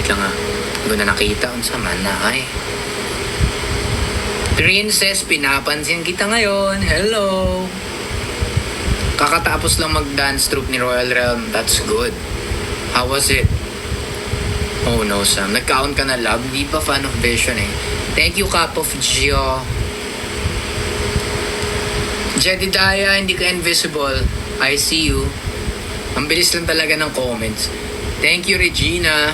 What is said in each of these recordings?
Wait lang Hindi ko na nakita. Unsa man na ay. Princess, pinapansin kita ngayon. Hello. Kakatapos lang mag-dance troupe ni Royal Realm. That's good. How was it? Oh no, Sam. Nag-count ka na, love. Hindi pa fan of Vision eh. Thank you, Cup of Gio. Jedediah, hindi ka invisible. I see you. Ang bilis lang talaga ng comments. Thank you, Regina.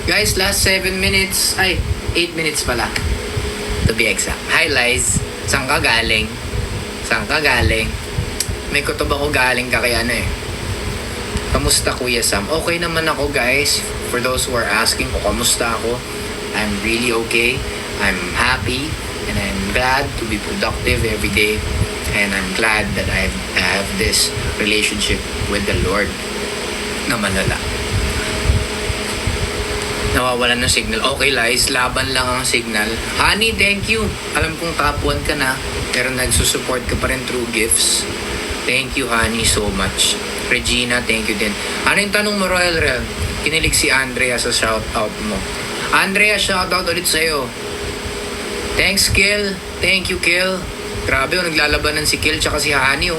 Guys, last 7 minutes. Ay, 8 minutes pala. To be exact. Hi, Liz. Saan ka galing? Saan ka galing? May kutob ako galing ka kaya Kamusta, Kuya Sam? Okay naman ako, guys. For those who are asking ko, kamusta ako? I'm really okay. I'm happy. And I'm glad to be productive every day. And I'm glad that I have this relationship with the Lord na malala. Nawawalan ng signal. Okay, Liz. Laban lang ang signal. Honey, thank you. Alam kong top 1 ka na. Pero nagsusupport ka pa rin through gifts. Thank you, honey, so much. Regina, thank you din. Ano yung tanong mo, Royal Realm? Kinilig si Andrea sa shoutout mo. Andrea, shoutout ulit sa'yo. Thanks, Kill. Thank you, Kill. Grabe, naglalabanan si Kill tsaka si Honey,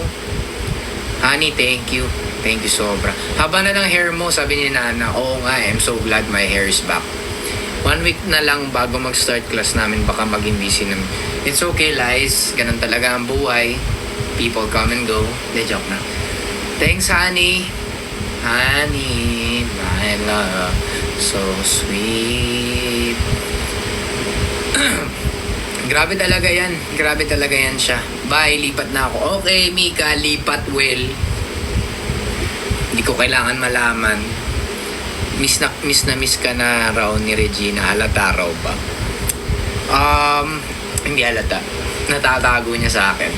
Honey, thank you. Thank you sobra. Haba na ng hair mo, sabi ni Nana. Oo nga, I'm so glad my hair is back. 1 week na lang bago mag-start class namin, baka maging busy namin. It's okay, Liz. Ganun talaga ang buhay. People come and go. De, joke na. Thanks, Honey. Honey, my love, so sweet. Grabe talaga yan. Grabe talaga yan siya. Bye, lipat na ako. Okay, Mika, lipat well. Hindi ko kailangan malaman. Miss na miss ka na raw ni Regina. Halata raw ba? Hindi halata. Natatago niya sa akin.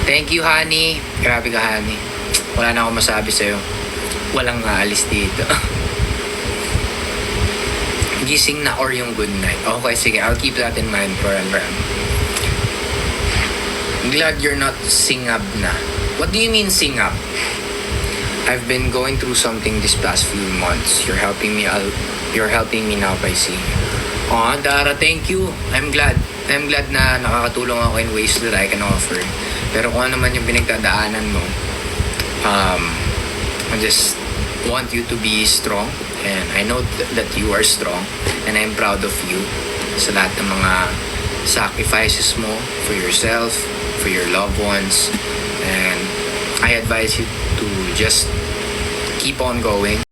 Thank you, Honey. Grabe ka, Honey. Wala na akong masabi sa'yo. Walang aalis dito. Gising na or yung good night. Okay, sige. I'll keep that in mind forever. I'm glad you're not singab na. What do you mean singab? I've been going through something this past few months. You're helping me out. You're helping me now by seeing you. Aw, Dara, thank you. I'm glad na nakakatulong ako in ways that I can offer. Pero kung ano man yung pinagdadaanan mo, I just want you to be strong. And I know that you are strong. And I'm proud of you sa lahat ng mga sacrifices mo for yourself, for your loved ones. And I advise you to just keep on going.